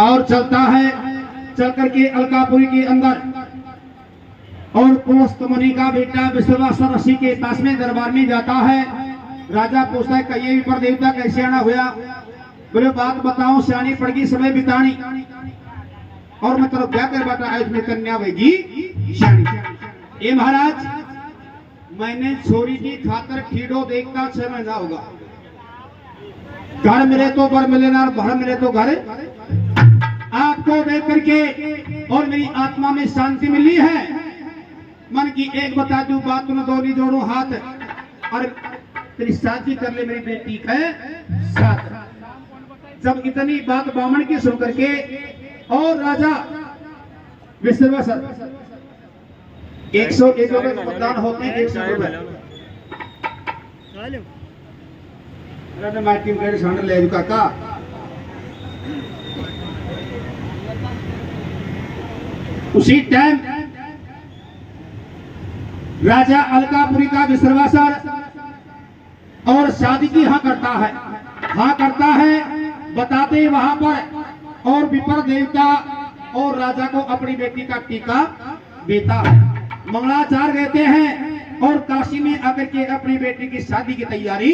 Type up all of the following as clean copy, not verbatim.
और चलता है, चल करके अलकापुरी के अंदर और पुलस्तमणि का बेटा विश्वासर ऋषि के पास में दरबार में जाता है। राजा पूछता है कहिए विपर देवता कैसे आना हुआ? बोले बात बताओ, सियानी पड़गी समय बितानी और मैं तेरा क्या कर बाटा आज में कन्या वेगी सियानी। ए महाराज, मैंने छोरी की खातर खीड़ो देखता 6 महीना होगा। घर मिले तो बर मिले ना, भर मिले तो घर। आपको देख करके और मेरी आत्मा में शांति मिली है। मन की एक बता दूं बात, तुम दोनों जोड़ो हाथ और तेरी शादी कर ले मेरी बेटी के साथ। जब इतनी बात बामण की सुन करके और राजा विश्वासर 101 रुपए मतदान होते हैं, 100 रुपए ले काका। उसी टाइम राजा अलकापुरी का विश्वासर और शादी की हाँ करता है, बताते वहां पर और विपर देवता और राजा को अपनी बेटी का टीका देता है। मंगलाचार कहते हैं और काशी में आकर के अपनी बेटी की शादी की तैयारी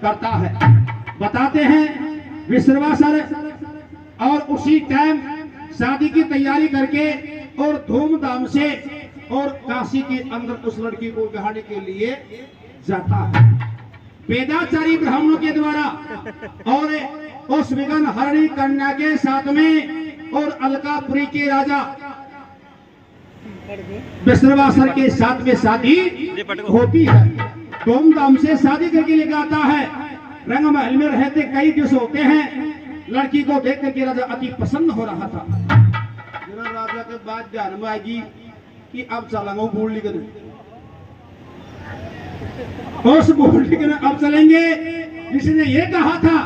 करता है, बताते हैं विश्वासर। और उसी टाइम शादी की तैयारी करके और धूमधाम से और काशी के अंदर उस लड़की को बिहारने के लिए जाता है वेदाचारी ब्राह्मणों के द्वारा और उस विघ्न हरणी कन्या के साथ में और अलकापुरी के राजा विश्वासर के साथ में शादी होती है। धूमधाम से शादी करके लेकर आता है। रंग महल में रहते कई दिवस होते हैं। लड़की को देख करके राजा अति प्रसन्न हो रहा था। राजा के बाद ध्यान में आएगी कि अब चलेंगे बोल लिखने, उस बोल लिखने अब चलेंगे जिसने ये कहा था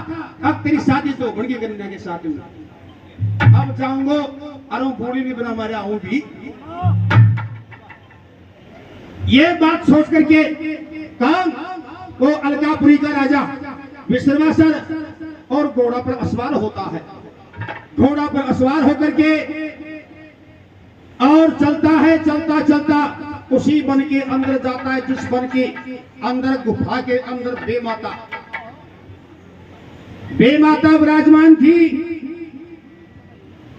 अब तेरी शादी तो बढ़ गई कन्या के साथ में, अब जाऊंगो और बोली नहीं बना मारे आऊं भी। ये बात सोच करके काम वो अलकापुरी का राजा विश्वासर और घोड़ा पर असवार होता है। घोड़ा पर असवार होकर के और चलता है, चलता उसी वन के अंदर जाता है जिस वन के अंदर गुफा के अंदर बेमाता विराजमान थी।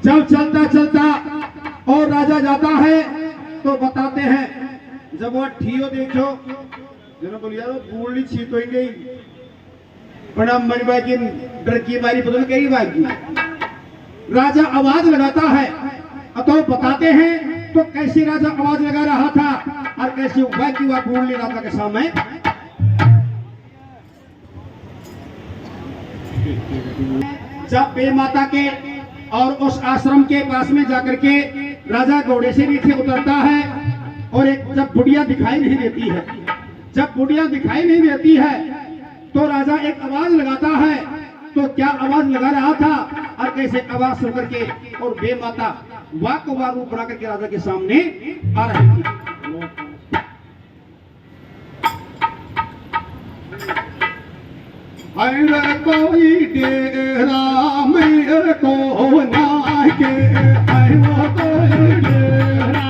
जब चलता और राजा जाता है तो बताते हैं जब वो ठियो देखो जिन्होंने बोलिया बोलनी छी तो गई प्रणाम मरी बाकी डर की मारी बदल गई बाकी। राजा आवाज लगाता है तो बताते हैं तो कैसे राजा आवाज लगा रहा था और कैसे हुआ कि वह बोल नहीं रहा था के सामने। जब बेमाता के और उस आश्रम के पास में जाकर के राजा घोड़े से नीचे उतरता है और एक जब बुढ़िया दिखाई नहीं देती है, जब बुढ़िया दिखाई नहीं देती है तो राजा एक आवाज लगाता है। तो क्या आवाज लगा रहा था और कैसे आवाज सुन करके और बेमाता वाक रूप बना करके राजा के सामने आ रही थी। हर कोई डेरा मेरे को ना के हर वो कोई डेरा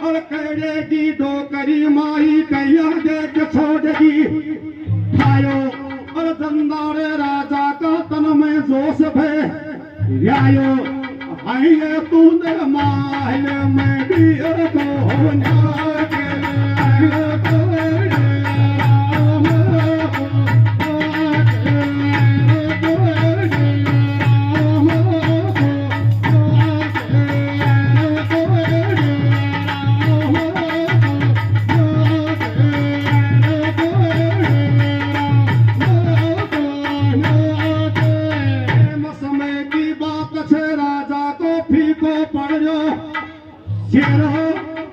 और करेगी डोकरी माई कैया देख छोड़ेगी भायो और दंदारे राजा का तन में जोश भयायो हाय तूने माल में भी को ना के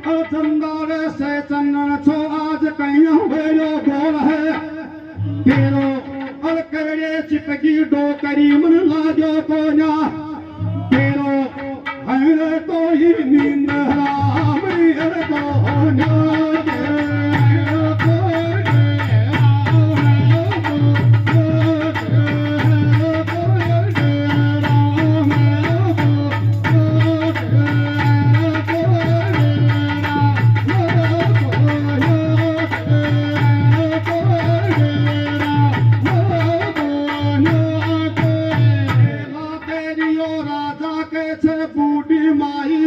और चंदारे से चंदन छो आज कहीं भेजो गोल है फेरो और कड़े चिपकी डोकरी मन लाजो कोना फेरो हरे तो ही नींद राम रे कोना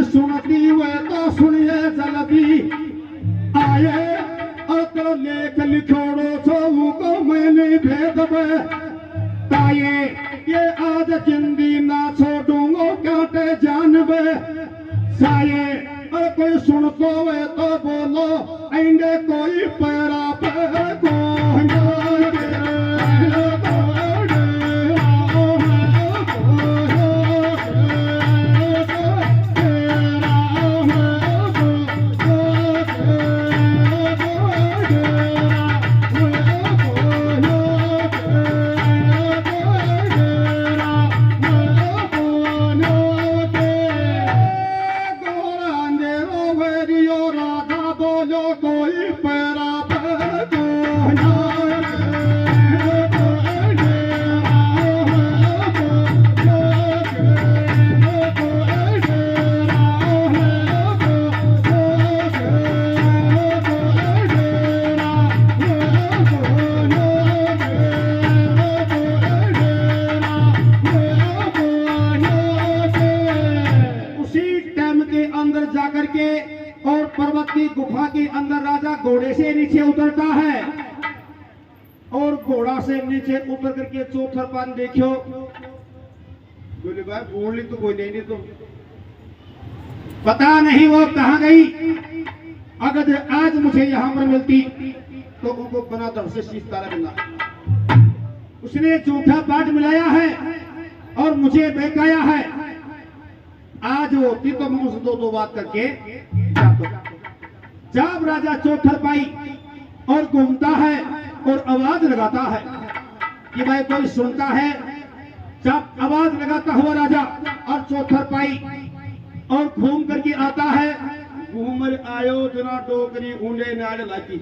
सुनती वे तो सुनिए जल्दी आए और तो लेख लिखोड़ो छो को मैंने भेद ताये ये आज जिंदी ना छोड़ूंगो क्योंटे जानबे साये और कोई सुन तो वे तो बोलो आएंगे कोई पैरा पे को और पर्वत की गुफा के अंदर राजा घोड़े से नीचे उतरता है और घोड़ा से नीचे उतर करके चौथर पान देखियो बोले भाई बोली तो कोई नहीं तो पता नहीं वो कहां गई अगर आज मुझे यहां पर मिलती तो उनको बना दर से शीश तारा मिला उसने चौथा पाठ मिलाया है और मुझे बहकाया है आज होती तो मैं उससे दो बात करके जब राजा चौथर पाई और घूमता है और आवाज लगाता है कि भाई कोई सुनता है जब आवाज लगाता हुआ राजा और चौथर पाई और घूम करके आता है घूमर आयो जना टोकरी ऊंडे नाड़ लाती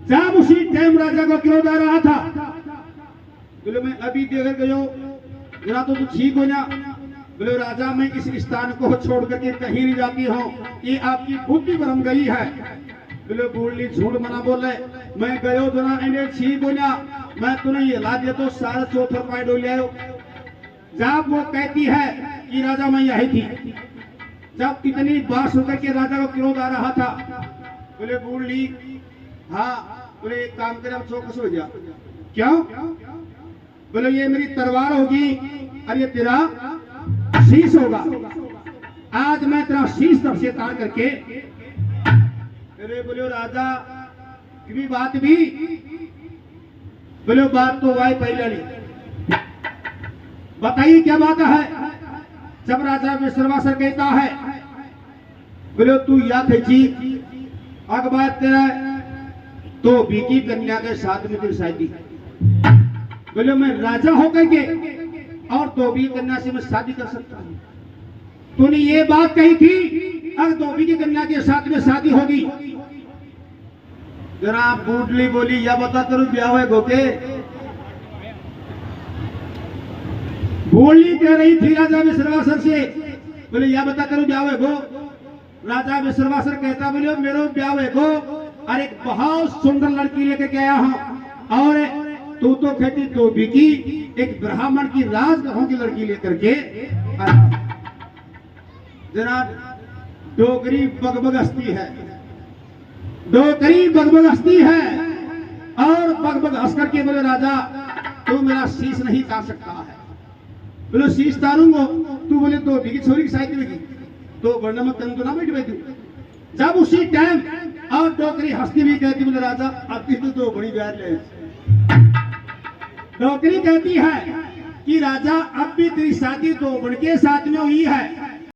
जब उसी टाइम राजा को क्रोध आ रहा था बोले मैं अभी देख गयो जरा तो ठीक हो जा बोले राजा मैं इस स्थान को छोड़ करके कहीं नहीं जाती हूँ ये आपकी बुद्धि भ्रम गई है बोले बोली झूठ मना बोले मैं गयो जना इन्हें ठीक हो जा मैं तुम्हें ये ला दिया तो सारा चौथर पाए डो ले आयो जब वो कहती है कि राजा मैं यही थी जब कितनी बात सुनकर के राजा को क्रोध आ रहा था बोले बोली हाँ बोले एक काम करे अब चौकस हो जा क्यों बोले ये मेरी तलवार होगी और ये तेरा शीश होगा आज मैं तेरा शीश तब से तार करके अरे बोले राजा की बात भी बोले बात तो वाई पहले नहीं बताइए क्या बात है जब राजा विश्रवासर कहता है बोले तू याद है जी अखबार तेरा तो बीकी कन्या के साथ में तेरी शादी बोले मैं राजा होकर के और धोबी कन्या से मैं शादी कर सकता हूँ तूने ये बात कही थी अगर धोबी की कन्या के साथ में शादी होगी जरा बूटली बोली या बता तेरू ब्याह है गोके बोली कह रही थी राजा विश्रवासर से बोले या बता तेरू ब्याह है गो राजा विश्रवासर कहता बोले मेरा ब्याह है गो और एक बहुत सुंदर लड़की लेकर के आया हूं और तू तो कहती धोबी की एक ब्राह्मण की राजगाहों की लड़की लेकर के जरा डोगरी बगबग हस्ती है डोगरी बगबग हस्ती है और बगबग हंस करके बोले राजा तू मेरा शीश नहीं तार सकता है बोले शीश तारूंगा तू बोले धोबी की छोरी की शादी होगी तो वरना मैं तंग तो ना बैठ बैठू जब उसी टाइम और डोगरी हस्ती भी कहती बोले राजा अभी तो बड़ी ब्याह ले डोगरी कहती है कि राजा अब भी तेरी शादी तो के साथ में हुई है